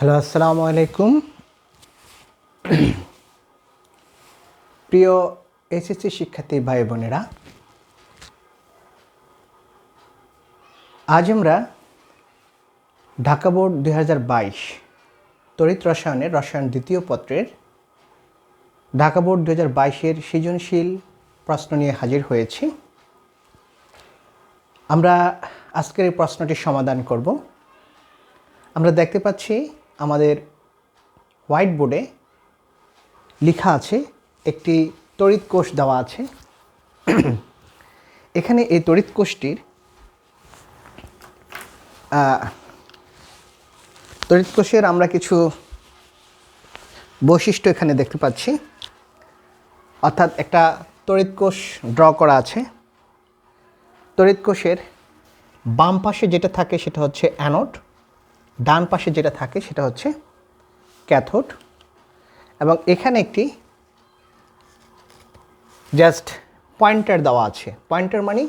Hello, আসসালামু আলাইকুম। প্রিয় এসএসসি শিক্ষার্থী ভাই বোনেরা, আজ আমরা ঢাকা বোর্ড 2022 তড়িৎ রসায়নের রসায়ন দ্বিতীয় পত্রের ঢাকা বোর্ড 2022-এর সৃজনশীল প্রশ্ন নিয়ে হাজির হয়েছি। আমরা আজকের এই প্রশ্নটির সমাধান করব। আমরা দেখতে পাচ্ছি আমাদের হোয়াইট বোর্ডে লেখা আছে, একটি তড়িৎ কোষ দেওয়া আছে। এখানে এই তড়িৎ কোষের আমরা কিছু বৈশিষ্ট্য এখানে দেখতে পাচ্ছি। অর্থাৎ একটা তড়িৎ কোষ ড্র করা আছে। তড়িৎ কোষের বাম পাশে যেটা থাকে সেটা হচ্ছে অ্যানোড, ডান পাশে যেটা থাকে সেটা হচ্ছে ক্যাথোড, এবং এখানে একটি জাস্ট পয়েন্টার দেওয়া আছে। পয়েন্টার মানে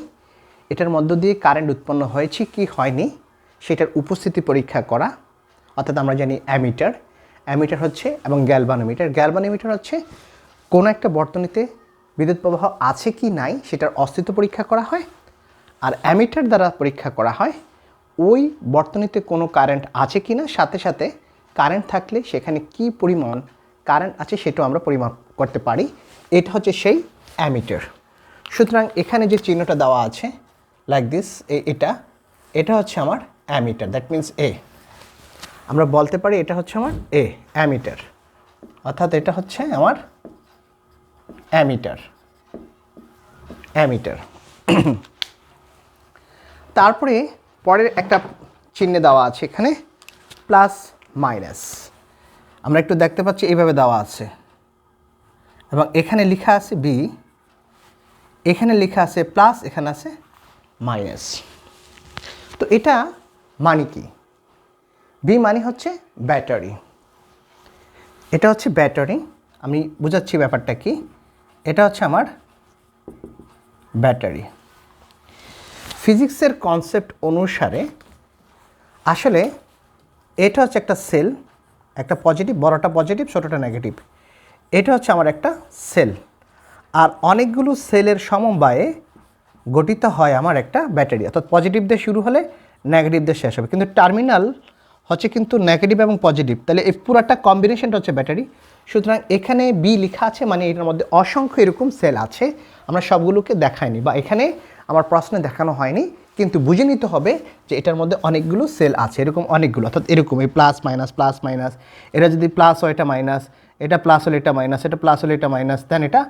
এটার মধ্য দিয়ে কারেন্ট উৎপন্ন হয়েছে কি হয়নি সেটার উপস্থিতি পরীক্ষা করা। অর্থাৎ আমরা জানি অ্যামিটার হচ্ছে, এবং গ্যালভানোমিটার হচ্ছে কোনো একটা বর্তনীতে বিদ্যুৎ প্রবাহ আছে কি নাই সেটার অস্তিত্ব পরীক্ষা করা হয়। আর অ্যামিটার দ্বারা পরীক্ষা করা হয় ওই বর্তনীতে কোনো কারেন্ট আছে কি না, সাথে সাথে কারেন্ট থাকলে সেখানে কি পরিমাণ কারেন্ট আছে সেটাও আমরা পরিমাপ করতে পারি। এটা হচ্ছে সেই অ্যামিটার। সুতরাং এখানে যে চিহ্নটা দেওয়া আছে লাইক দিস, এটা হচ্ছে আমার অ্যামিটার, দ্যাট মিন্স এ। আমরা বলতে পারি এটা হচ্ছে আমার অ্যামিটার, অর্থাৎ এটা হচ্ছে আমার অ্যামিটার। তারপরে পরের একটা চিহ্ন দেওয়া আছে এখানে প্লাস মাইনাস। আমরা একটু দেখতে পাচ্ছি এইভাবে দেওয়া আছে, এবং এখানে লেখা আছে বি, এখানে লেখা আছে প্লাস, এখানে আছে মাইনাস। তো এটা মানে কি? বি মানে হচ্ছে ব্যাটারি। এটা হচ্ছে ব্যাটারি। আমি বুঝাচ্ছি ব্যাপারটা কি। এটা হচ্ছে আমার ব্যাটারি। ফিজিক্সের কনসেপ্ট অনুসারে আসলে এটা হচ্ছে একটা সেল, একটা পজিটিভ, বড়টা পজিটিভ ছোটোটা নেগেটিভ। এটা হচ্ছে আমার একটা সেল, আর অনেকগুলো সেলের সমবায়ে গঠিত হয় আমার একটা ব্যাটারি। অর্থাৎ পজিটিভ দিয়ে শুরু হলে নেগেটিভ দিয়ে শেষ হবে, কিন্তু টার্মিনাল হচ্ছে কিন্তু নেগেটিভ এবং পজিটিভ, তাহলে এই পুরাটা কম্বিনেশনটা হচ্ছে ব্যাটারি। সুতরাং এখানে বি লেখা আছে মানে এটার মধ্যে অসংখ্য এরকম সেল আছে। আমরা সবগুলোকে দেখাইনি বা এখানে আমার প্রশ্নে দেখানো হয়নি, কিন্তু বুঝে নিতে হবে যে এটার মধ্যে অনেকগুলো সেল আছে, এরকম অনেকগুলো। অর্থাৎ এরকম এই প্লাস মাইনাস, এটা যদি প্লাস হয় এটা মাইনাস, এটা প্লাস হলে এটা মাইনাস, এটা প্লাস হলে এটা মাইনাস, দেন এটা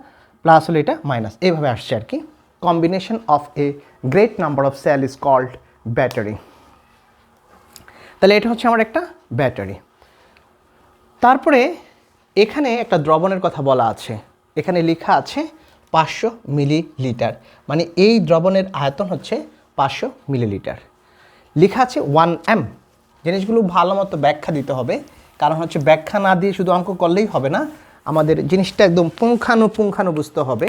প্লাস হলে এটা মাইনাস, এইভাবে আসছে আর কি। Combination of a great number of cell is called battery. তাহলে এটা হচ্ছে আমার একটা ব্যাটারি। তারপরে এখানে একটা দ্রবণের কথা বলা আছে। এখানে লেখা আছে 500 মিলিলিটার, মানে এই দ্রবণের আয়তন হচ্ছে 500 মিলিলিটার। লেখা আছে 1m। জিনিসগুলো ভালো মতো ব্যাখ্যা দিতে হবে, কারণ হচ্ছে ব্যাখ্যা না দিয়ে শুধু অঙ্ক করলেই হবে না, আমাদের জিনিসটা একদম পুঙ্খানু বুঝতে হবে।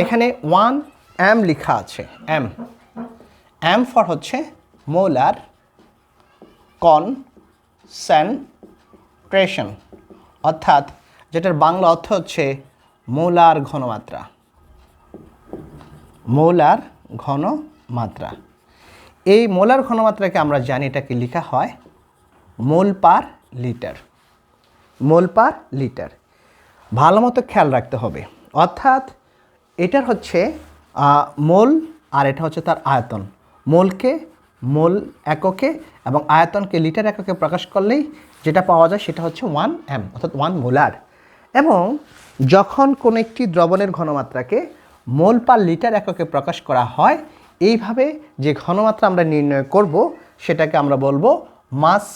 এখানে 1m লেখা আছে। এম ফর হচ্ছে মোলার কনসেন্ট্রেশন, অর্থাৎ যেটার বাংলা অর্থ হচ্ছে মোলার ঘনমাত্রা। এই মোলার ঘনমাত্রাকে আমরা জানি এটাকে লেখা হয় মোল পার লিটার। ভালো মতো খেয়াল রাখতে হবে। অর্থাৎ এটার হচ্ছে মোল, আর এটা হচ্ছে তার আয়তন। মোলকে মোল এককে এবং আয়তনকে লিটার এককে প্রকাশ করলেই যেটা পাওয়া যায় সেটা হচ্ছে 1m, অর্থাৎ 1 মোলার। এবং যখন কোনো একটি দ্রবণের ঘনমাত্রাকে মোল পার লিটার এককে প্রকাশ করা হয়, এইভাবে যে ঘনমাত্রা আমরা নির্ণয় করব সেটাকে আমরা বলবো মাস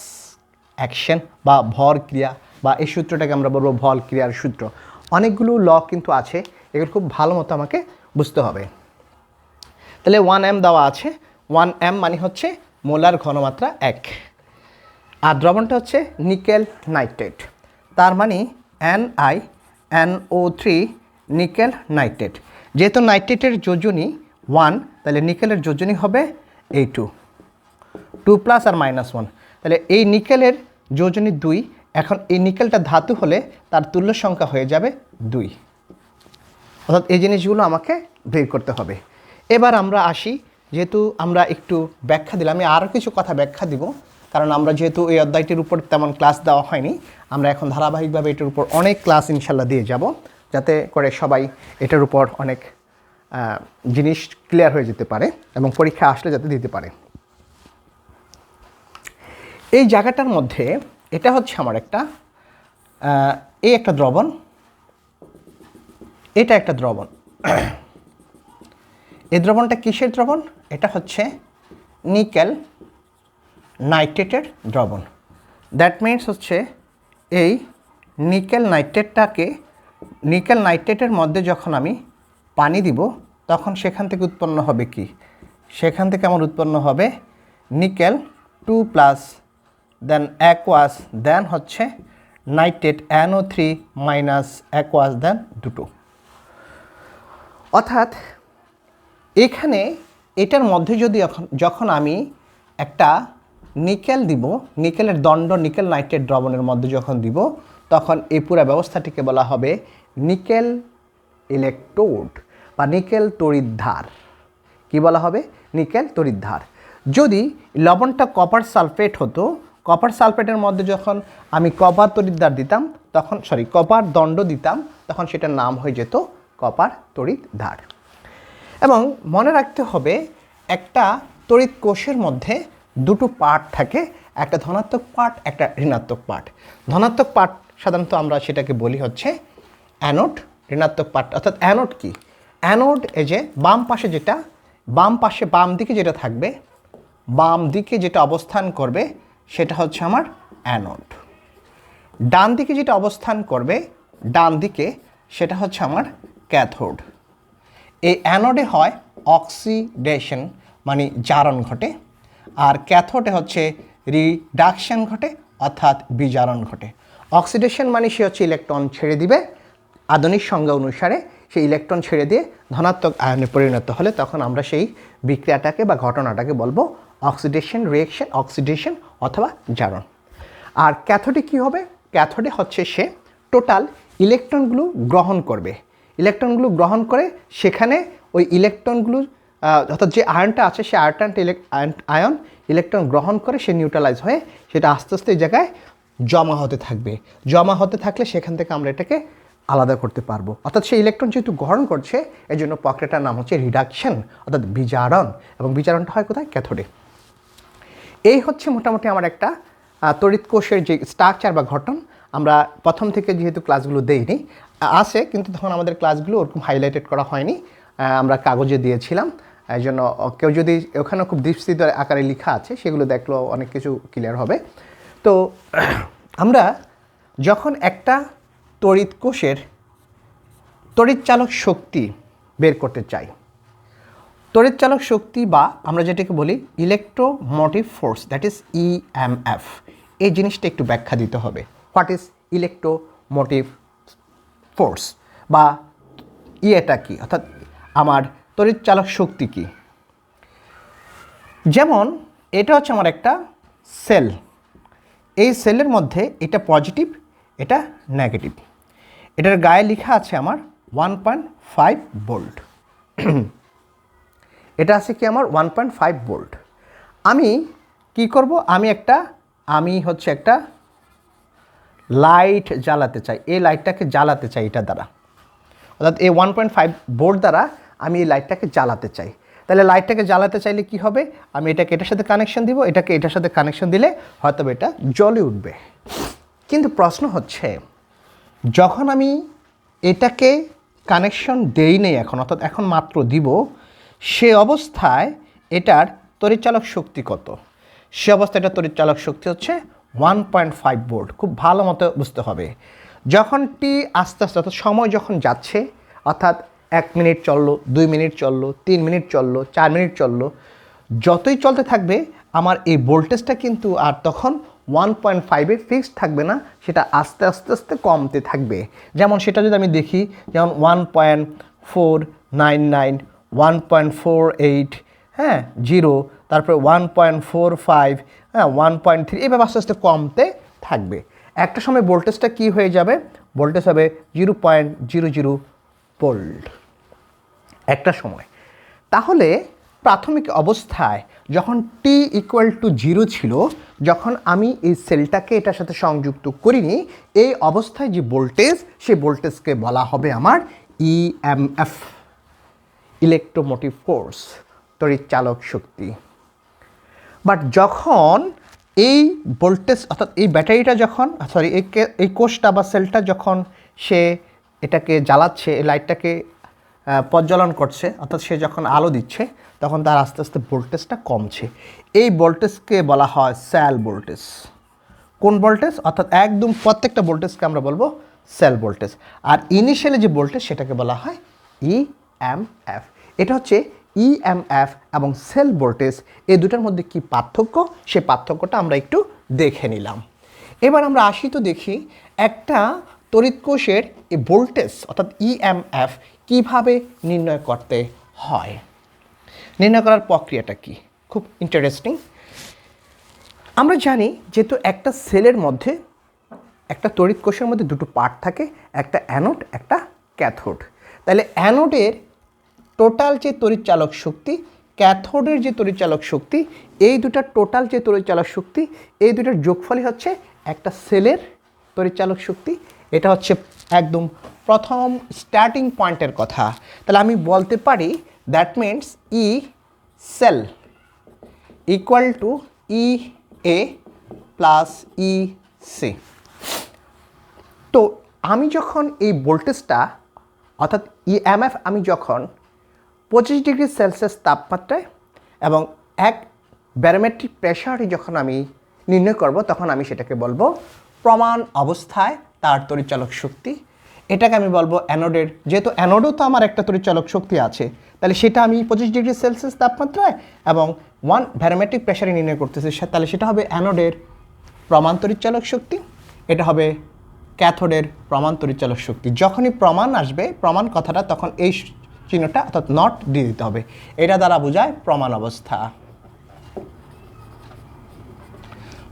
অ্যাকশন বা ভর ক্রিয়া, বা এই সূত্রটাকে আমরা বলবো ভর ক্রিয়ার সূত্র। অনেকগুলো ল কিন্তু আছে, এগুলো খুব ভালো মতো আমাকে বুঝতে হবে। তাহলে 1m দেওয়া আছে। 1m মানে হচ্ছে মোলার ঘনমাত্রা 1, আর দ্রবণটা হচ্ছে নিকেল নাইট্রেট। তার মানে NiNO3 নিকেল নাইট্রেট। যেহেতু নাইট্রেটের যোজনী 1, তাহলে নিকেলের যোজনী হবে এই 2 প্লাস আর -1। তাহলে এই নিকেলের যোজনী 2। এখন এই নিকেলটা ধাতু হলে তার তুল্য সংখ্যা হয়ে যাবে 2। অর্থাৎ এই জিনিসগুলো আমাকে বের করতে হবে। এবার আমরা আসি, যেহেতু আমরা একটু ব্যাখ্যা দিলাম, আমি আরও কিছু কথা ব্যাখ্যা দিব, কারণ আমরা যেহেতু এই অধ্যায়টির উপর তেমন ক্লাস দেওয়া হয়নি, আমরা এখন ধারাবাহিকভাবে এটার উপর অনেক ক্লাস ইনশাল্লাহ দিয়ে যাব, যাতে করে সবাই এটার উপর অনেক জিনিস ক্লিয়ার হয়ে যেতে পারে এবং পরীক্ষা আসলে যাতে দিতে পারে। এই জায়গাটার মধ্যে এটা হচ্ছে আমার একটা এই একটা দ্রবণ, এটা একটা দ্রবণ। এই দ্রবণটা কিসের দ্রবণ? এটা হচ্ছে নিকেল নাইট্রেটের দ্রবণ। দ্যাট মিনস হচ্ছে এই নিকেল নাইট্রেটটাকে, নিকেল নাইট্রেটের মধ্যে যখন আমি পানি দিব তখন সেখান থেকে উৎপন্ন হবে কি? সেখান থেকে আমার উৎপন্ন হবে নিকেল 2+, দেন অ্যাকোয়াস, দেন হচ্ছে নাইট্রেট NO3 মাইনাস অ্যাকোয়াস, দেন 2। অর্থাৎ এখানে এটার মধ্যে যদি যখন আমি একটা নিকেল দিব, নিকেলের দণ্ড নিকেল নাইট্রেট দ্রবণের মধ্যে যখন দিব, তখন এই পুরো ব্যবস্থাটিকে বলা হবে নিকেল ইলেকট্রোড বা নিকেল তড়িৎধার। কি বলা হবে? নিকেল তড়িৎধার। যদি লবণটা কপার সালফেট হতো, কপার সালফেটের মধ্যে যখন আমি কপার তড়িৎধার দিতাম তখন, কপার দণ্ড দিতাম, তখন সেটার নাম হয়ে যেত কপার তড়িৎধার। এবং মনে রাখতে হবে একটা তড়িৎ কোষের মধ্যে দুটো পার্ট থাকে, একটা ধনাত্মক পার্ট, একটা ঋণাত্মক পার্ট। ধনাত্মক পার্ট সাধারণত আমরা সেটাকে বলি হচ্ছে অ্যানোড, ঋণাত্মক পার্ট অর্থাৎ অ্যানোড কি? অ্যানোড এই যে বাম পাশে যেটা, বাম দিকে যেটা থাকবে, বাম দিকে যেটা অবস্থান করবে সেটা হচ্ছে আমার অ্যানোড। ডান দিকে যেটা অবস্থান করবে, ডান দিকে, সেটা হচ্ছে আমার ক্যাথোড। এই অ্যানোডে হয় অক্সিডেশন মানে জারণ ঘটে, আর ক্যাথোডে হচ্ছে রিডাকশন ঘটে অর্থাৎ বিজারণ ঘটে। অক্সিডেশন মানে সে হচ্ছে ইলেকট্রন ছেড়ে দিবে, আধুনিক সংজ্ঞা অনুসারে সেই ইলেকট্রন ছেড়ে দিয়ে ধনাত্মক আয়নে পরিণত হলে তখন আমরা সেই বিক্রিয়াটাকে বা ঘটনাটাকে বলবো অক্সিডেশন রিঅ্যাকশন, অক্সিডেশন অথবা জারণ। আর ক্যাথোডে কী হবে? ক্যাথোডে হচ্ছে সে টোটাল ইলেকট্রনগুলো গ্রহণ করবে, ইলেকট্রনগুলো গ্রহণ করে সেখানে ওই ইলেকট্রনগুলো অর্থাৎ যে আয়নটা আছে সে আয়ন ইলেকট্রন গ্রহণ করে সে নিউট্রালাইজ হয়ে সেটা আস্তে আস্তে এই জায়গায় জমা হতে থাকবে। জমা হতে থাকলে সেখান থেকে আমরা এটাকে আলাদা করতে পারবো। অর্থাৎ সেই ইলেকট্রন যেহেতু গ্রহণ করছে এই জন্য প্রক্রিয়াটার নাম হচ্ছে রিডাকশন অর্থাৎ বিজারণ, এবং বিজারণটা হয় কোথায়? ক্যাথোডে। এই হচ্ছে মোটামুটি আমার একটা তড়িৎ কোষের যে স্ট্রাকচার বা গঠন। আমরা প্রথম থেকে যেহেতু ক্লাসগুলো দেইনি, আছে কিন্তু তখন আমাদের ক্লাসগুলো ওরকম হাইলাইটেড করা হয়নি, আমরা কাগজে দিয়েছিলাম। এই জন্য কেউ যদি ওখানে খুব বিস্তৃত আকারে লেখা আছে সেগুলো দেখলেও অনেক কিছু ক্লিয়ার হবে। তো আমরা যখন একটা তড়িৎ কোষের তড়িৎচালক শক্তি বের করতে চাই, তড়িৎচালক শক্তি বা আমরা যেটাকে বলি electromotive force, that is EMF, এই জিনিসটা একটু ব্যাখ্যা দিতে হবে। হোয়াট ইজ ইলেকট্রোমোটিভ ফোর্স বা এটা কি, অর্থাৎ আমার তড়িৎচালক শক্তি কি? যেমন এটা হচ্ছে আমার একটা সেল, এই সেলের মধ্যে এটা পজিটিভ, এটা নেগেটিভ, এটার গায়ে লেখা আছে আমার 1.5 ভোল্ট। এটা আছে কি আমার 1.5 ভোল্ট। আমি কি করব? আমি হচ্ছে একটা লাইট জ্বালাতে চাই, এই লাইটটাকে জ্বালাতে চাই এটা দ্বারা, অর্থাৎ এই 1.5 ভোল্ট দ্বারা আমি এই লাইটটাকে জ্বালাতে চাই। তাহলে লাইটটাকে জ্বালাতে চাইলে কি হবে? আমি এটাকে এটার সাথে কানেকশন দিব, এটাকে এটার সাথে কানেকশন দিলে হয়তো এটা জ্বলে উঠবে। কিন্তু প্রশ্ন হচ্ছে যখন আমি এটাকে কানেকশন দেই নেই এখন, অর্থাৎ এখন মাত্র দিব, সে অবস্থায় এটার তড়িৎচালক শক্তি কত? সে অবস্থায় এটার তড়িৎচালক শক্তি হচ্ছে 1.5 ভোল্ট। খুব ভালো মতো বুঝতে হবে। যখন টি আস্তে আস্তে অর্থাৎ সময় যখন যাচ্ছে, অর্থাৎ 1 মিনিট চললো, 2 মিনিট চললো, 3 মিনিট চললো, 4 মিনিট চললো, যতই চলতে থাকবে আমার এই ভোল্টেজটা কিন্তু আর তখন 1.5-এ ফিক্সড থাকবে না, সেটা আস্তে আস্তে আস্তে কমতে থাকবে। যেমন সেটা যদি আমি দেখি, যেমন 1.499, 1.48, হ্যাঁ 0, তারপরে 1.45, হ্যাঁ 1.3, এভাবে আস্তে আস্তে কমতে থাকবে। একটা সময় ভোল্টেজটা কি হয়ে যাবে, ভোল্টেজ হবে 0.00 ভোল্ট একটা সময়। তাহলে প্রাথমিক অবস্থায় যখন টি ইকুয়াল টু 0 ছিল, যখন আমি এই সেলটাকে এটার সাথে সংযুক্ত করিনি, এই অবস্থায় যে ভোল্টেজ, সেই ভোল্টেজকে বলা হবে আমার ইএমএফ, ইলেকট্রোমোটিভ ফোর্স, তড়িৎচালক শক্তি। বাট যখন এই ভোল্টেজ অর্থাৎ এই ব্যাটারিটা যখন এই কোষটা বা সেলটা যখন সে এটাকে জ্বালাচ্ছে, এই লাইটটাকে প্রজ্বলন করছে, অর্থাৎ সে যখন আলো দিচ্ছে, তখন তার আস্তে আস্তে ভোল্টেজটা কমছে। এই ভোল্টেজকে বলা হয় সেল ভোল্টেজ। কোন ভোল্টেজ? অর্থাৎ একদম প্রত্যেকটা ভোল্টেজকে আমরা বলবো সেল ভোল্টেজ। আর ইনিশিয়ালি যে ভোল্টেজ সেটাকে বলা হয় ইএমএফ। এটা হচ্ছে ইএমএফ এবং সেল ভোল্টেজ, এই দুটার মধ্যে কি পার্থক্য, সেই পার্থক্যটা আমরা একটু দেখে নিলাম। এবার আমরা আসি তো দেখি একটা তড়িৎ কোষের এই ভোল্টেজ অর্থাৎ ইএমএফ কিভাবে নির্ণয় করতে হয়। নির্ণয় করার প্রক্রিয়াটা কি, খুব ইন্টারেস্টিং। আমরা জানি যেহেতু একটা সেলের মধ্যে, একটা তড়িৎ কোষের মধ্যে দুটো পার্ট থাকে, একটা অ্যানোড একটা ক্যাথোড। তাহলে অ্যানোডের টোটাল যে তড়িৎচালক শক্তি, ক্যাথোডের যে তড়িৎচালক শক্তি, এই দুটার টোটাল যে তড়িৎচালক শক্তি, এই দুটার যোগফলই হচ্ছে একটা সেলের তড়িৎচালক শক্তি। এটা হচ্ছে একদম প্রথম স্টার্টিং পয়েন্টের কথা। তাহলে আমি বলতে পারি that means E cell equal to E A plus E C. তো আমি যখন এই ভোল্টেজটা অর্থাৎ ইএমএফ আমি যখন 25 ডিগ্রি সেলসিয়াস তাপমাত্রায় এবং 1 ব্যারোমেট্রিক প্রেশারে যখন আমি নির্ণয় করব, তখন আমি সেটাকে বলবো প্রমাণ অবস্থায় তার তড়িৎচালক শক্তি। এটাকে আমি বলবো অ্যানোডের, যেহেতু অ্যানোডও তো আমার একটা তড়িৎচালক শক্তি আছে, তাহলে সেটা আমি 25 ডিগ্রি সেলসিয়াস তাপমাত্রায় এবং 1 ব্যারোমেট্রিক প্রেশারে নির্ণয় করতেছি, তাহলে সেটা হবে অ্যানোডের প্রমাণ তড়িৎচালক শক্তি। এটা হবে ক্যাথোডের প্রমাণ তড়িৎচালক শক্তি। যখনই প্রমাণ আসবে, প্রমাণ কথাটা, তখন এই চিহ্নটা অর্থাৎ নট দিয়ে দিতে হবে। এটা দ্বারা বোঝায় প্রমাণ অবস্থা।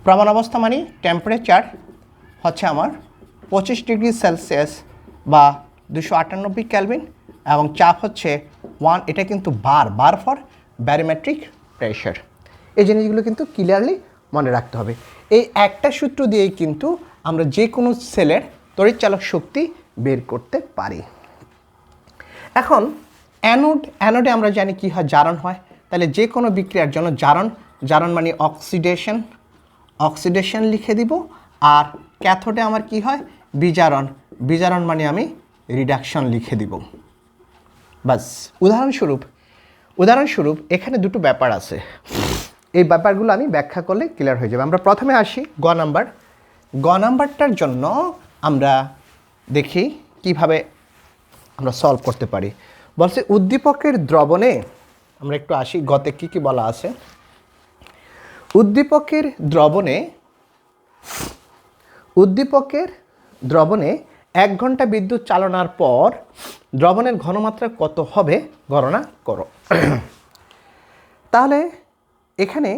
প্রমাণ অবস্থা মানে টেম্পারেচার হচ্ছে আমার 25 ডিগ্রি সেলসিয়াস বা 298 কেলভিন এবং চাপ হচ্ছে 1, এটা কিন্তু বার ফর ব্যারোমেট্রিক প্রেশার। এই জিনিসগুলো কিন্তু ক্লিয়ারলি মনে রাখতে হবে। এই একটা সূত্র দিয়েই কিন্তু আমরা যে কোনো সেলের তড়িৎচালক শক্তি বের করতে পারি। এখন অ্যানোডে আমরা জানি কি হয়, জারণ হয়। তাহলে যে কোনো বিক্রিয়ার জন্য জারণ মানে অক্সিডেশন লিখে দিব। আর ক্যাথোডে আমার কি হয়, বিজারণ মানে আমি রিডাকশন লিখে দিব। বাস। উদাহরণস্বরূপ এখানে দুটো ব্যাপার আছে, এই ব্যাপারগুলো আমি ব্যাখ্যা করলে ক্লিয়ার হয়ে যাবে। আমরা প্রথমে আসি গ নাম্বারটার জন্য আমরা দেখি কিভাবে আমরা সলভ করতে পারি। বলছে উদ্দীপকের দ্রবণে, আমরা একটু আসি গতে কি বলা আছে। উদ্দীপকের দ্রবণে 1 ঘন্টা বিদ্যুৎ চালনার পর দ্রবণের ঘনমাত্রা কত হবে গণনা করো। তাহলে এখানে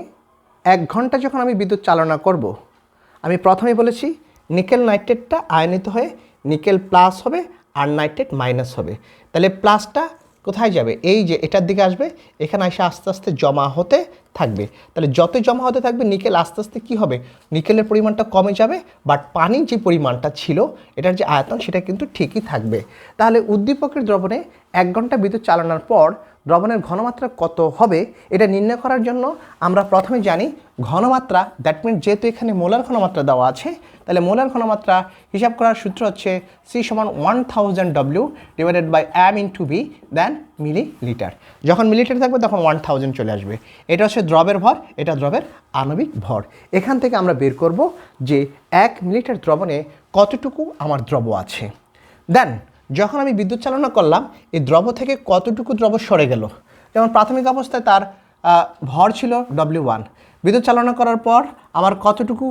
1 ঘন্টা যখন আমি বিদ্যুৎ চালনা করব, আমি প্রথমেই বলেছি নিকেল নাইট্রেটটা আয়নিত হয়ে নিকেল প্লাস হবে আর নাইট্রেট মাইনাস হবে। তাহলে প্লাসটা কোথায় যাবে, এই যে এটার দিকে আসবে, এখানে এসে আস্তে আস্তে জমা হতে থাকবে। তাহলে যত জমা হতে থাকবে নিকেল আস্তে আস্তে কী হবে, নিকেলের পরিমাণটা কমে যাবে, বাট পানির যে পরিমাণটা ছিল, এটার যে আয়তন, সেটা কিন্তু ঠিকই থাকবে। তাহলে উদ্দীপকের দ্রবণে 1 ঘন্টা বিদ্যুৎ চালানোর পর দ্রবণের ঘনমাত্রা কত হবে, এটা নির্ণয় করার জন্য আমরা প্রথমে জানি ঘনমাত্রা, দ্যাট মিন যেহেতু এখানে মোলার ঘনমাত্রা দেওয়া আছে, তাহলে মোলার ঘনমাত্রা হিসাব করার সূত্র হচ্ছে C = 1000 W divided by M × V then millilitre. যখন মিলিলিটার থাকবে তখন 1000 চলে আসবে। এটা হচ্ছে দ্রবের ভর, এটা দ্রবের আণবিক ভর। এখান থেকে আমরা বের করব যে 1 মিলিলিটার দ্রবণে কতটুকু আমার দ্রব আছে। দেন যখন আমি বিদ্যুৎ চালনা করলাম, এই দ্রব থেকে কতটুকু দ্রব সরে গেল। যেমন প্রাথমিক অবস্থায় তার ভর ছিল W1, বিদ্যুৎ চালনা করার পর আমার কতটুকু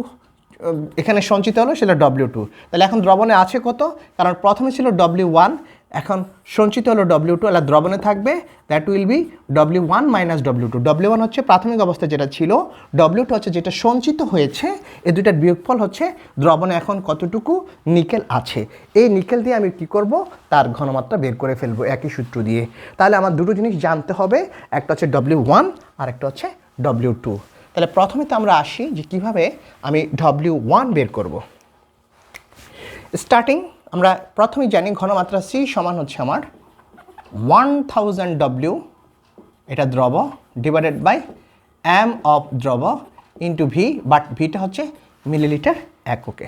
এখানে সঞ্চিত হলো, সেটা W2। তাহলে এখন দ্রবণে আছে কত, কারণ প্রথমে ছিল W1, এখন সঞ্চিত হলো W2, আর দ্রবণে থাকবে that will be W1 minus W2। W1 হচ্ছে প্রাথমিক অবস্থায় যেটা ছিল, W2 হচ্ছে যেটা সঞ্চিত হয়েছে, এই দুটার বিয়োগফল হচ্ছে দ্রবণে এখন কতটুকু নিকেল আছে। এই নিকেল দিয়ে আমি কি করব, তার ঘনমাত্রা বের করে ফেলবো একই সূত্র দিয়ে। তাহলে আমার দুটো জিনিস জানতে হবে, একটা হচ্ছে W1 আর একটা হচ্ছে W2। তাহলে প্রথমে তো আমরা আসি যে কিভাবে আমি W1 বের করব। স্টার্টিং আমরা প্রথমেই জানি ঘনমাত্রা C সমান হচ্ছে আমার 1000 W, এটা দ্রব, ডিভাইডেড বাই m অফ দ্রব ইন্টু V, বাট ভিটা হচ্ছে মিলিলিটার এককে।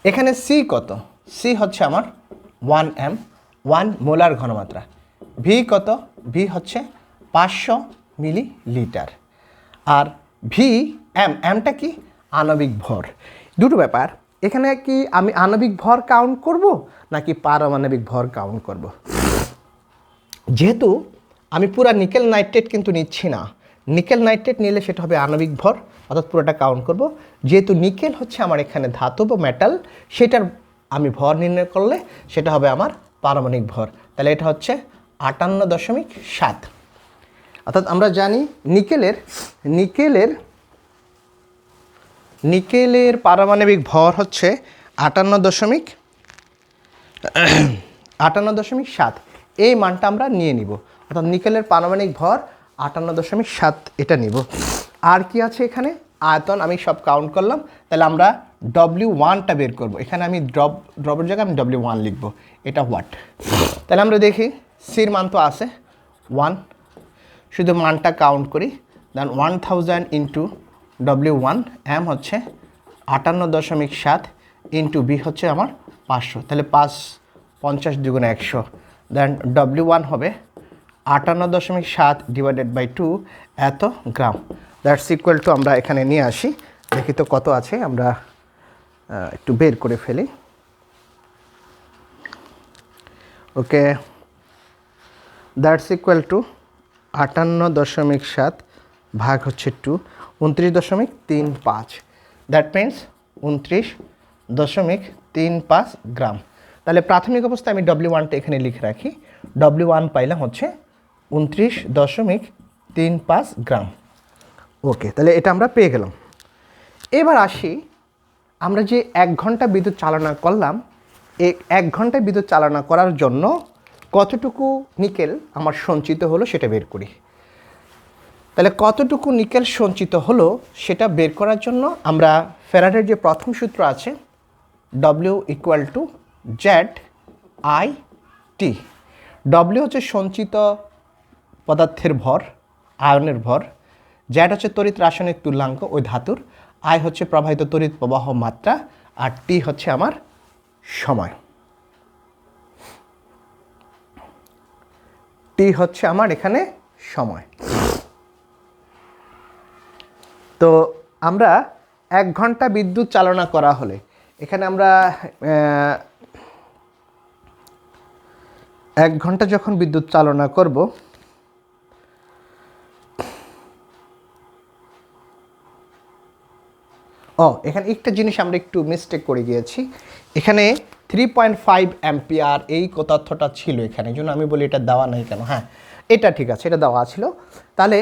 এখানে C কত, C হচ্ছে আমার 1m, 1 মোলার ঘনমাত্রা। V কত, V হচ্ছে 500 মিলিলিটার। আর mটা কি, আণবিক ভর। দুটো ব্যাপার, এখানে কি আমি আণবিক ভর কাউন্ট করব নাকি পারমাণবিক ভর কাউন্ট করব। যেহেতু আমি পুরা নিকেল নাইট্রেট কিন্তু নিচ্ছি না, নিকেল নাইট্রেট নিলে সেটা হবে আণবিক ভর, অর্থাৎ পুরোটা কাউন্ট করব। যেহেতু নিকেল হচ্ছে আমার এখানে ধাতু বা মেটাল, সেটার আমি ভর নির্ণয় করলে সেটা হবে আমার পারমাণবিক ভর। তাহলে এটা হচ্ছে 58.7। অর্থাৎ আমরা জানি নিকেলের পারমাণবিক ভর হচ্ছে 58.7। এই মানটা আমরা নিয়ে নিব, অর্থাৎ নিকেলের পারমাণবিক ভর 58.7 এটা নিব। আর কি আছে এখানে, আয়তন আমি সব কাউন্ট করলাম। তাহলে আমরা W1টা বের করব। এখানে আমি ড্রপের জায়গায় আমি W1 লিখব, এটা ওয়াট। তাহলে আমরা দেখি সির মান তো আছে 1, শুধু মানটা কাউন্ট করি। দেন 1000 ইন্টু W1, m হচ্ছে 58.7 ইন্টু B হচ্ছে আমার 500, তাহলে 50 দুগুণে 100। দেন W1 হবে 58.7 ডিভাইডেড বাই 2 এত গ্রাম। দ্যাটস ইকুয়াল টু, আমরা এখানে নিয়ে আসি, দেখি তো কত আছে, আমরা একটু বের করে ফেলি। ওকে, দ্যাটস ইকুয়াল টু 58.7 ভাগ হচ্ছে 2, 29.35। দ্যাট মিন্স 29.35 গ্রাম। তাহলে প্রাথমিক অবস্থায় আমি W1টা এখানে লিখে রাখি, W1 পাইলাম হচ্ছে 29.35 গ্রাম। ওকে, তাহলে এটা আমরা পেয়ে গেলাম। এবার আসি, আমরা যে 1 ঘন্টা বিদ্যুৎ চালনা করলাম, এই 1 ঘন্টা বিদ্যুৎ চালনা করার জন্য কতটুকু নিকেল আমার সঞ্চিত হলো সেটা বের করি। তাহলে কতটুকু নিকেল সঞ্চিত হলো সেটা বের করার জন্য আমরা ফ্যারাডের যে প্রথম সূত্র আছে, W equal to ZIT। W হচ্ছে সঞ্চিত পদার্থের ভর, আয়নের ভর, Z হচ্ছে তড়িৎ রাসায়নিক তুল্যাঙ্ক ওই ধাতুর, I হচ্ছে প্রবাহিত তড়িৎ প্রবাহ মাত্রা, আর T হচ্ছে আমার সময়। T হচ্ছে আমার এখানে সময়। তো আমরা 1 ঘন্টা বিদ্যুৎ চালনা করা হলে এখানে আমরা 1 ঘন্টা যখন বিদ্যুৎ চালনা করব, এখানে একটা জিনিস আমরা একটু মিস্টেক করে গিয়েছি। এখানে 3.5 অ্যাম্পিয়ার এই তথ্যটা ছিল এখানে, জন্য আমি বলি এটা দেওয়া নেই কেন। হ্যাঁ, এটা ঠিক আছে, এটা দেওয়া ছিল। তাহলে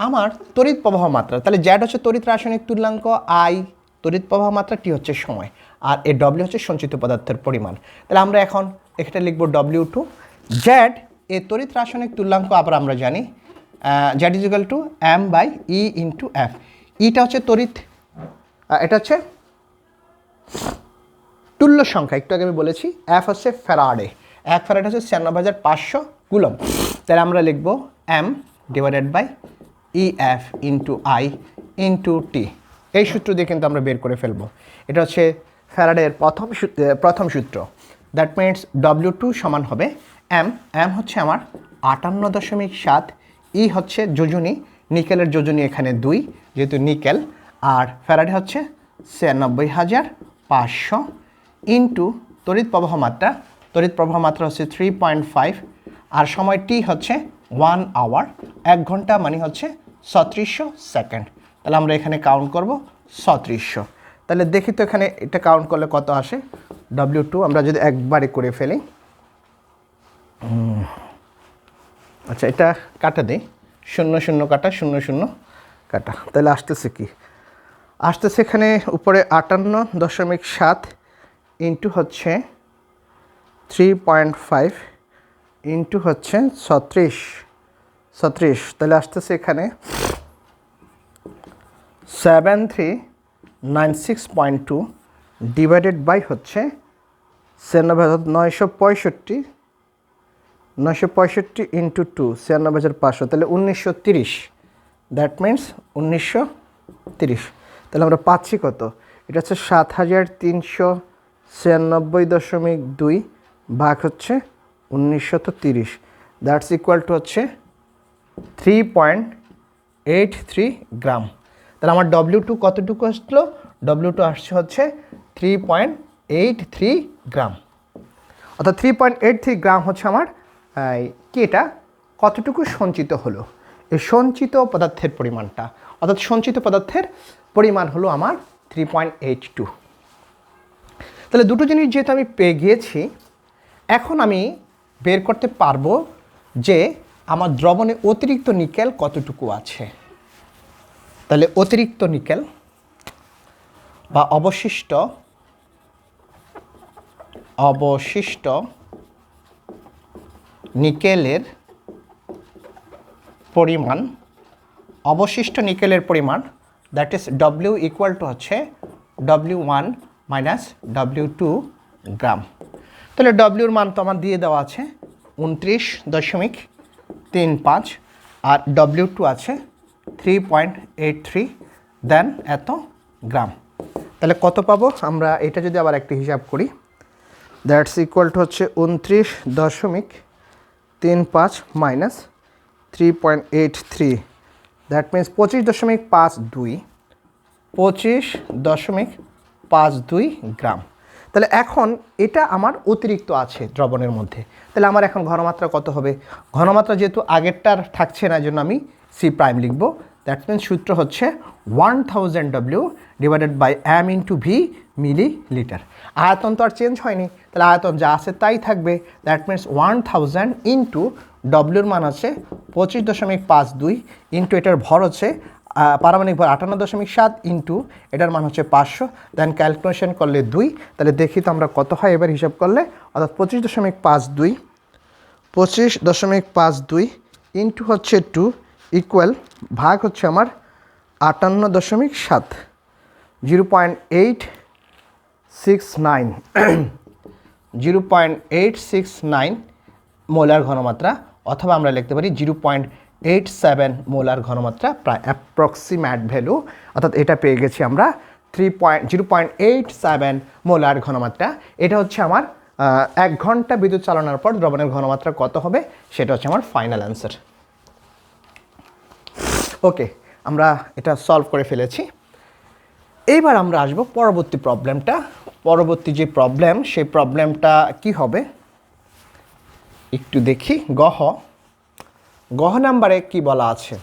আমার তড়িৎ প্রবাহ মাত্রা, তাহলে জ্যাড হচ্ছে তড়িৎ রাসায়নিক তুল্যাঙ্ক, I তড়িৎ প্রবাহ মাত্রা, T হচ্ছে সময়, আর এই W হচ্ছে সঞ্চিত পদার্থের পরিমাণ। তাহলে আমরা এখন এখানে লিখব W2। জ্যাড এই তড়িৎ রাসায়নিক তুল্যাঙ্ক আবার আমরা জানি Z is equal to m/E into F। ইটা হচ্ছে তড়িৎ, এটা হচ্ছে তুল্য সংখ্যা, একটু আগে আমি বলেছি। F হচ্ছে ফ্যারাডে, 1 ফ্যারাডে হচ্ছে 96,500 কুলম্ব। তাহলে আমরা লিখব m divided by EF into I into T। এই সূত্র দিয়ে কিন্তু আমরা বের করে ফেলবো। এটা হচ্ছে ফ্যারাডের প্রথম সূত্র। দ্যাট মিনস W2 সমান হবে m হচ্ছে আমার 58.7, E হচ্ছে যোজনী, নিকেলের যোজনী এখানে 2 যেহেতু নিকেল, আর ফ্যারাডে হচ্ছে 96,500 ইন্টু তড়িৎ প্রবাহ মাত্রা হচ্ছে 3.5, আর সময় T হচ্ছে 1 আওয়ার, 1 ঘন্টা মানে হচ্ছে 3600 সেকেন্ড। তাহলে আমরা এখানে কাউন্ট করব 3600। তাহলে দেখি তো এখানে এটা কাউন্ট করলে কত আসে। W2 আমরা যদি একবারে করে ফেলি, আচ্ছা, এটা কাটা দিই, 0 0 কাটা 0 0 কাটা, তাহলে আসতেছে কি? আসতেছে এখানে উপরে 58.7 ইন্টু হচ্ছে 3.5 ইন্টু হচ্ছে 36, তাহলে আসতেছে এখানে 7396.2 ডিভাইডেড বাই হচ্ছে 965 ইন্টু 2 96,500, তাহলে 1930। That means 1930। তাহলে আমরা পাচ্ছি কত? এটা হচ্ছে 7396.2 ভাগ হচ্ছে 1930, দ্যাটস ইকুয়াল টু হচ্ছে 3.83 গ্রাম। তাহলে আমার W2 কতটুকু আসলো? W2 আসছে হচ্ছে 3.83 গ্রাম, অর্থাৎ 3.83 গ্রাম হচ্ছে আমার কি, এটা কতটুকু সঞ্চিত হলো, এই সঞ্চিত পদার্থের পরিমাণটা, অর্থাৎ সঞ্চিত পদার্থের পরিমাণ হলো আমার 3.82। তাহলে দুটো জিনিস যেহেতু আমি পেয়ে গিয়েছি, এখন আমি বের করতে পারবো যে আমার দ্রবণে অতিরিক্ত নিকেল কতটুকু আছে। তাহলে অতিরিক্ত নিকেল বা অবশিষ্ট নিকেলের পরিমাণ, অবশিষ্ট নিকেলের পরিমাণ, that is W equal to হচ্ছে W1 মাইনাস W2 গ্রাম। তাহলে ডব্লিউর মান তো আমার দিয়ে দেওয়া আছে 29.35, আর W2 আছে 3.83, দেন এত গ্রাম। তাহলে কত পাবো আমরা? এটা যদি আবার একটা হিসাব করি, দ্যাটস ইকুয়াল টু হচ্ছে 29.35 মাইনাস 3.83, দ্যাট মিনস 25.52 গ্রাম। তাহলে এখন এটা আমার অতিরিক্ত আছে দ্রবণের মধ্যে, তাহলে আমার এখন ঘনমাত্রা কত হবে? ঘনমাত্রা যেহেতু আগেরটার থাকছে না, জন্য আমি C প্রাইম লিখবো। দ্যাট মিনস সূত্র হচ্ছে 1000 W divided by M into V millilitre. আয়তন তো আর চেঞ্জ হয়নি, তাহলে আয়তন যা আছে তাই থাকবে। দ্যাট মিনস 1000 ইন্টু ডব্লিউর মান আছে 25.52 ইন্টু এটার ভর হচ্ছে পারমাণবিক ভর 58.7 ইন্টু এটার মান হচ্ছে 500, দেন ক্যালকুলেশন করলে 2, তাহলে দেখি তো আমরা কত হয় এবার হিসাব করলে, অর্থাৎ 25.52 ইন্টু হচ্ছে 2 ইকুয়াল ভাগ হচ্ছে আমার 58.7, 0.869 মোলার ঘনমাত্রা, অথবা আমরা লিখতে পারি 0.87 মোলার ঘনমাত্রা, প্রায় অ্যাপ্রক্সিমেট ভ্যালু, অর্থাৎ এটা পেয়ে গেছি আমরা 0.87 মোলার ঘনমাত্রা। এটা হচ্ছে আমার 1 ঘন্টা বিদ্যুৎ চালানোর পর দ্রবণের ঘনমাত্রা কত হবে, সেটা হচ্ছে আমার ফাইনাল অ্যান্সার। ওকে, আমরা এটা সলভ করে ফেলেছি। এইবার আমরা আসবো পরবর্তী প্রবলেমটা। পরবর্তী যে প্রবলেম, সেই প্রবলেমটা কি হবে একটু দেখি। গহ নাম্বারে কি বলা আছে?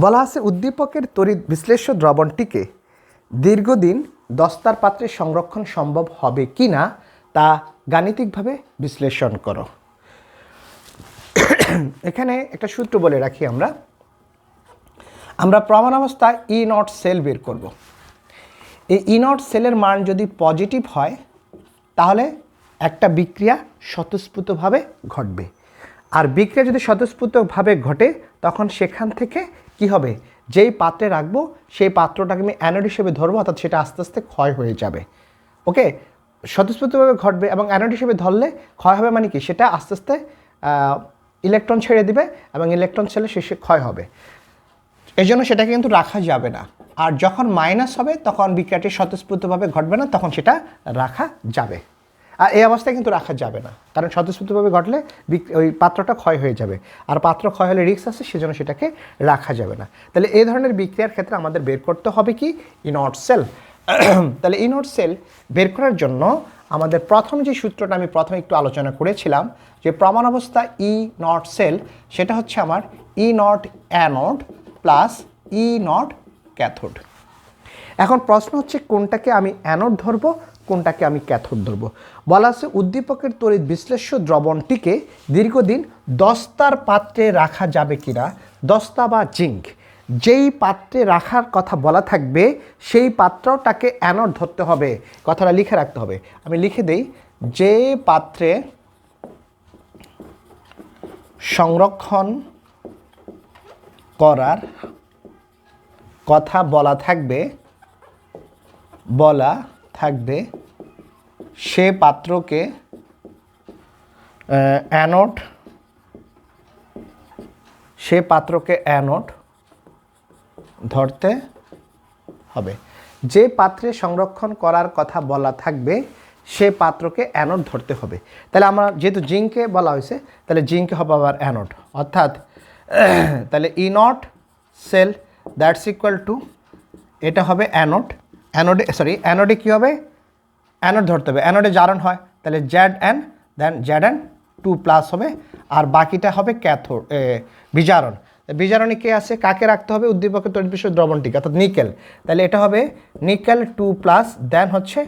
বলা আছে উদ্দীপকের তড়িৎ বিশ্লেষ্য দ্রবণটিকে দীর্ঘদিন দস্তার পাত্রে সংরক্ষণ সম্ভব হবে কি না তা গাণিতিকভাবে বিশ্লেষণ করো। এখানে একটা সূত্র বলে রাখি, আমরা প্রমাণ অবস্থায় E0 সেল বের করব। এই E0 সেলের মান যদি পজিটিভ হয়, তাহলে একটা বিক্রিয়া স্বতঃস্ফূর্তভাবে ঘটবে, আর বিক্রিয়া যদি স্বতঃস্ফূর্তভাবে ঘটে, তখন সেখান থেকে কি হবে, যেই পাত্রে রাখবো সেই পাত্রটাকে আমি অ্যানোড হিসেবে ধরবো, অর্থাৎ সেটা আস্তে আস্তে ক্ষয় হয়ে যাবে। ওকে, স্বতঃস্ফূর্তভাবে ঘটবে এবং অ্যানোড হিসেবে ধরলে ক্ষয় হবে, মানে কি, সেটা আস্তে আস্তে ইলেকট্রন ছেড়ে দিবে এবং ইলেকট্রন ছেড়ে শেষে ক্ষয় হবে। এই জন্য সেটাকে কিন্তু রাখা যাবে না। আর যখন মাইনাস হবে, তখন বিক্রিয়াটি স্বতঃস্ফূর্তভাবে ঘটবে না, তখন সেটা রাখা যাবে। আর এই অবস্থায় কিন্তু রাখা যাবে না, কারণ স্বতঃস্ফূর্তভাবে ঘটলে ওই পাত্রটা ক্ষয় হয়ে যাবে, আর পাত্র ক্ষয় হলে রিস্ক আছে, সেজন্য সেটাকে রাখা যাবে না। তাহলে এই ধরনের বিক্রিয়ার ক্ষেত্রে আমাদের বের করতে হবে কি, E0 সেল। তাহলে E0 সেল বের করার জন্য আমাদের প্রথম যে সূত্রটা আমি প্রথমে একটু আলোচনা করেছিলাম, যে প্রমাণ অবস্থা E0 সেল, সেটা হচ্ছে আমার E0 anode plus E0 cathode. এখন প্রশ্ন হচ্ছে কোনটাকে আমি অ্যানোড ধরবো, কোনটাকে আমি ক্যাথোড ধরবো। বলা আছে উদ্দীপকের তড়িৎ বিশ্লেষ্য দ্রবণটিকে দীর্ঘদিন দস্তার পাত্রে রাখা যাবে কিনা। দস্তা বা জিঙ্ক, যেই পাত্রে রাখার কথা বলা থাকবে সেই পাত্রটাকে অ্যানোড ধরতে হবে, কথাটা লিখে রাখতে হবে। আমি লিখে দেই, যে পাত্রে সংরক্ষণ করার কথা বলা থাকবে সে পাত্রকে অ্যানোড ধরতে হবে। যে পাত্রে সংরক্ষণ করার কথা বলা থাকবে সে পাত্রকে অ্যানোড ধরতে হবে। তাহলে আমরা যেহেতু জিঙ্কে বলা হয়েছে, তাহলে জিঙ্কে হবে আবার অ্যানোড, অর্থাৎ তাহলে E not cell that's equal to, এটা হবে অ্যানোড। অ্যানোডে কী হবে, অ্যানোড ধরতে হবে। অ্যানোডে জারণ হয়, তাহলে ZN, দেন Zn2+ হবে, আর বাকিটা হবে ক্যাথোড বিজারণ। বিজারণে কে আছে, কাকে রাখতে হবে, উদ্দীপকের তড়িৎ বিশ্লেষ্য দ্রবণটিকে, অর্থাৎ নিকেল। তাহলে এটা হবে নিকেল 2+, দেন হচ্ছে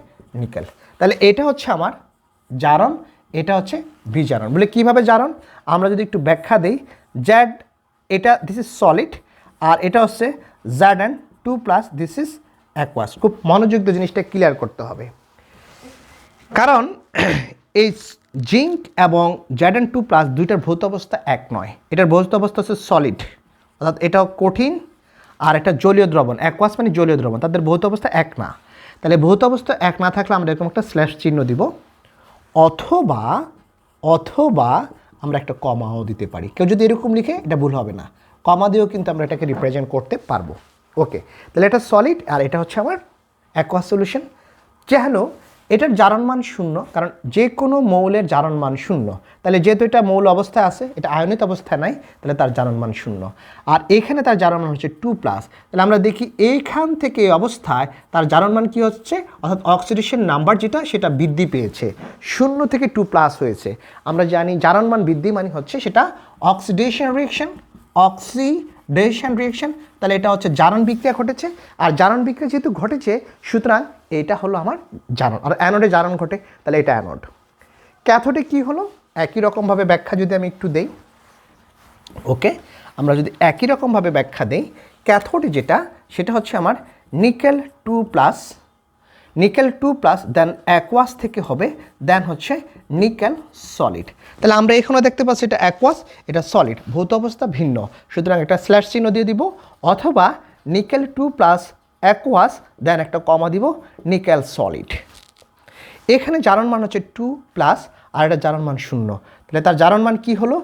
নিকেল। তাহলে এটা হচ্ছে আমার জারণ, এটা হচ্ছে বিজারণ। বলে কীভাবে জারণ, আমরা যদি একটু ব্যাখ্যা দিই, এটা দিস ইজ সলিড, আর এটা হচ্ছে Zn2+, দিস ইজ অ্যাকোয়াস। খুব মনোযোগ দিয়ে জিনিসটা ক্লিয়ার করতে হবে, কারণ এই জিঙ্ক এবং Zn2+ দুইটার ভৌত অবস্থা এক নয়। এটার ভৌত অবস্থা হচ্ছে সলিড, অর্থাৎ এটাও কঠিন, আর এটা জলীয় দ্রবণ। অ্যাকোয়াস মানে জলীয় দ্রবণ, তাদের ভৌত অবস্থা এক না। তাহলে ভৌত অবস্থা এক না থাকলে আমরা এরকম একটা স্ল্যাশ চিহ্ন দিব, অথবা আমরা একটা কমাও দিতে পারি। কেউ যদি এরকম লিখে এটা ভুল হবে না, কমা দিয়েও কিন্তু আমরা এটাকে রিপ্রেজেন্ট করতে পারবো। ওকে, তাহলে এটা সলিড, আর এটা হচ্ছে আমার অ্যাকোয়াস সলিউশন। যেন এটার জারণ মান 0, কারণ যে কোনো মৌলের জারণ মান 0। তাহলে যেহেতু এটা মৌল অবস্থায় আছে, এটা আয়নিত অবস্থায় নাই, তাহলে তার জারণ মান 0। আর এখানে তার জারণ মান হচ্ছে 2+। তাহলে আমরা দেখি এইখান থেকে এই অবস্থায় তার জারণ মান কী হচ্ছে, অর্থাৎ অক্সিডেশন নাম্বার যেটা সেটা বৃদ্ধি পেয়েছে, 0 থেকে 2+ হয়েছে। আমরা জানি জারণ মান বৃদ্ধি মানে হচ্ছে সেটা অক্সিডেশন রিঅ্যাকশন। তাহলে এটা হচ্ছে জারণ বিক্রিয়া ঘটেছে, আর জারণ বিক্রিয়া যেহেতু ঘটেছে, সুতরাং এটা হলো আমার জারণ। আর অ্যানোডে জারণ ঘটে, তাহলে এটা অ্যানোড। ক্যাথোডে কি হলো, একই রকমভাবে ব্যাখ্যা যদি আমি একটু দেই। ওকে, আমরা যদি একই রকমভাবে ব্যাখ্যা দেই, ক্যাথোডে যেটা সেটা হচ্ছে আমার নিকেল 2+, দেন অ্যাকোয়াস থেকে হবে, দেন হচ্ছে নিকেল সলিড। তাহলে আমরা এখানে দেখতে পাচ্ছি এটা অ্যাকোয়াস, এটা সলিড, ভৌত অবস্থা ভিন্ন, সুতরাং একটা স্ল্যাশ চিহ্ন দিয়ে দিব, অথবা নিকেল 2+ অ্যাকোয়াস, দেন একটা কমা দিব, নিকেল সলিড। এখানে জারণ মান হচ্ছে 2+, আর এটা জারণ মান 0। তাহলে তার জারণ মান কী হলো,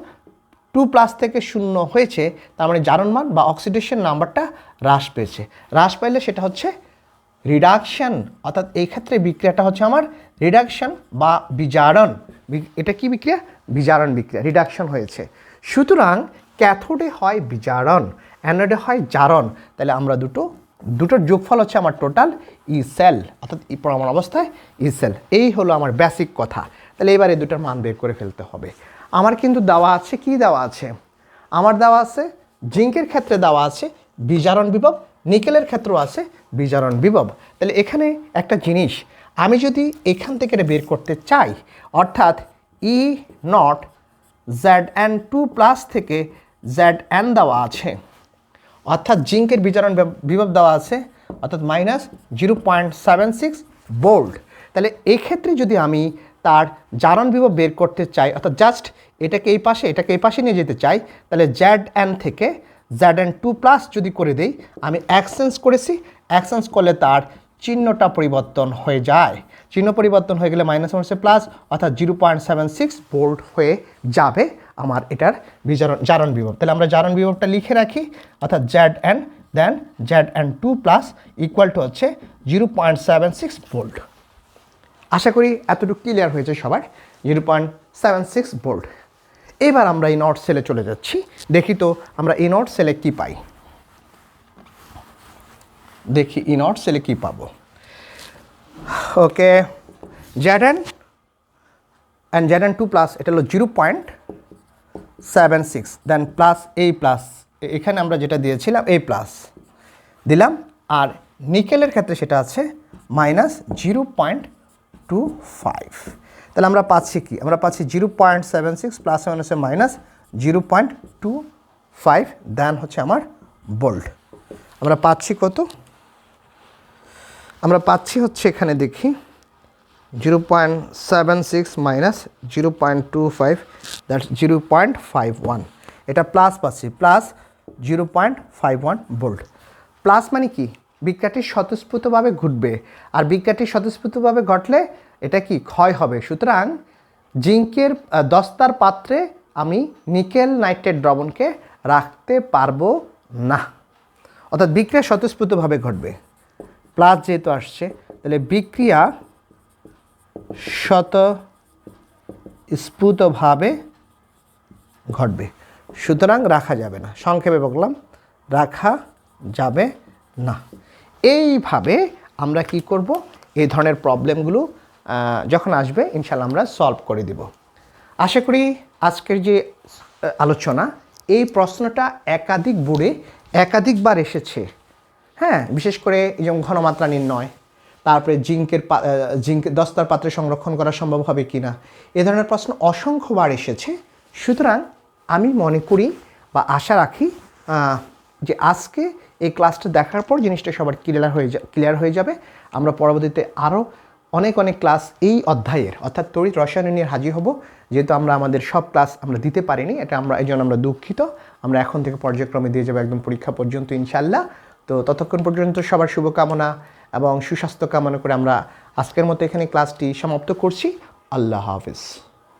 2+ থেকে 0 হয়েছে, তার মানে জারণ মান বা অক্সিডেশন নাম্বারটা হ্রাস পেয়েছে। হ্রাস পাইলে সেটা হচ্ছে রিডাকশন, অর্থাৎ এই ক্ষেত্রে বিক্রিয়াটা হচ্ছে আমার রিডাকশন বা বিজারণ। এটা কি বিক্রিয়া, বিজারণ বিক্রিয়া, রিডাকশন হয়েছে। সুতরাং ক্যাথোডে হয় বিজারণ, অ্যানোডে হয় জারণ। তাহলে আমরা দুটোর যোগফল হচ্ছে আমার টোটাল ই সেল, অর্থাৎ পরমাণু অবস্থায় ই সেল। এই হলো আমার বেসিক কথা। তাহলে এবার এই দুটোর মান বের করে ফেলতে হবে। আমার কিন্তু দেওয়া আছে, কি দেওয়া আছে, আমার দেওয়া আছে জিঙ্কের ক্ষেত্রে দেওয়া আছে বিজারণ বিভব, নিকেলের ক্ষেত্রেও আছে বিজারণ বিভব। তাহলে এখানে একটা জিনিস, আমি যদি এখান থেকে এটা বের করতে চাই, অর্থাৎ E0 Zn2+ থেকে Zn দেওয়া আছে, অর্থাৎ জিঙ্কের বিজারণ বিভব দেওয়া আছে, অর্থাৎ -0.76 ভোল্ট। তাহলে এক্ষেত্রে যদি আমি তার জারণ বিভব বের করতে চাই, অর্থাৎ জাস্ট এটাকে এই পাশে নিয়ে যেতে চাই, তাহলে Zn থেকে Zn2+ যদি করে দেই, আমি এক্সচেঞ্জ করেছি, এক্সচেঞ্জ করলে তার চিহ্নটা পরিবর্তন হয়ে যায়। চিহ্ন পরিবর্তন হয়ে গেলে -প্লাস, অর্থাৎ 0.76 ভোল্ট হয়ে যাবে আমার এটার জারণ বিভব। তাহলে আমরা জারণ বিভবটা লিখে রাখি, অর্থাৎ Zn, then Zn2+ equal to হচ্ছে 0.76 ভোল্ট। আশা করি এতটুকু ক্লিয়ার হয়েছে সবার, 0.76 ভোল্ট। এবার আমরা এই নট সেলে চলে যাচ্ছি, দেখি তো আমরা এই নট সেলে কী পাই। দেখি ই নট সেলে কী পাবো। ওকে, Zn অ্যান্ড Zn2+, এটা হলো 0.76, দেন প্লাস এখানে আমরা যেটা দিয়েছিলাম প্লাস দিলাম, আর নিকেলের ক্ষেত্রে সেটা আছে -0.76 0.25। তাহলে আমরা পাচ্ছি কি, আমরা পাচ্ছি 0.76 প্লাস মাইনাসে মাইনাস 0.25, দেন হচ্ছে আমার ভোল্ট। আমরা পাচ্ছি কত, আমরা পাচ্ছি হচ্ছে এখানে দেখি 0.76 মাইনাস 0.25, দ্যাটস 0.51। এটা প্লাস পাচ্ছি, প্লাস 0.51 ভোল্ট। প্লাস মানে কি, বিক্রিয়াটি স্বতঃস্ফূর্তভাবে ঘটবে, আর বিক্রিয়াটি স্বতঃস্ফূর্তভাবে ঘটলে এটা কি ক্ষয় হবে। সুতরাং জিঙ্কের দস্তার পাত্রে আমি নিকেল নাইট্রেট দ্রবণকে রাখতে পারবো না, অর্থাৎ বিক্রিয়া স্বতঃস্ফূর্তভাবে ঘটবে। প্লাস যেহেতু আসছে, তাহলে বিক্রিয়া স্বতঃস্ফূর্তভাবে ঘটবে, সুতরাং রাখা যাবে না। সংক্ষেপে বললাম, রাখা যাবে না। এইভাবে আমরা কি করব, এই ধরনের প্রবলেমগুলো যখন আসবে ইনশাল্লাহ আমরা সলভ করে দিব। আশা করি আজকের যে আলোচনা, এই প্রশ্নটা একাধিক বোর্ডে একাধিকবার এসেছে। হ্যাঁ, বিশেষ করে এই যেমন ঘনমাত্রা নির্ণয়, তারপরে জিঙ্কের দস্তার পাত্রে সংরক্ষণ করা সম্ভব হবে কি না, এ ধরনের প্রশ্ন অসংখ্যবার এসেছে। সুতরাং আমি মনে করি বা আশা রাখি যে আজকে এই ক্লাসটা দেখার পর জিনিসটা সবার ক্লিয়ার হয়ে যাবে। আমরা পরবর্তীতে আরও অনেক ক্লাস এই অধ্যায়ের অর্থাৎ তড়িৎ রসায়ন নিয়ে হাজির হব। যেহেতু আমরা আমাদের সব ক্লাস আমরা দিতে পারিনি, এটা এই জন্য আমরা দুঃখিত। আমরা এখন থেকে পর্যায়ক্রমে দিয়ে যাবো একদম পরীক্ষা পর্যন্ত ইনশাল্লাহ। তো ততক্ষণ পর্যন্ত সবার শুভকামনা এবং সুস্বাস্থ্য কামনা করে আমরা আজকের মতো এখানে ক্লাসটি সমাপ্ত করছি। আল্লাহ হাফেজ।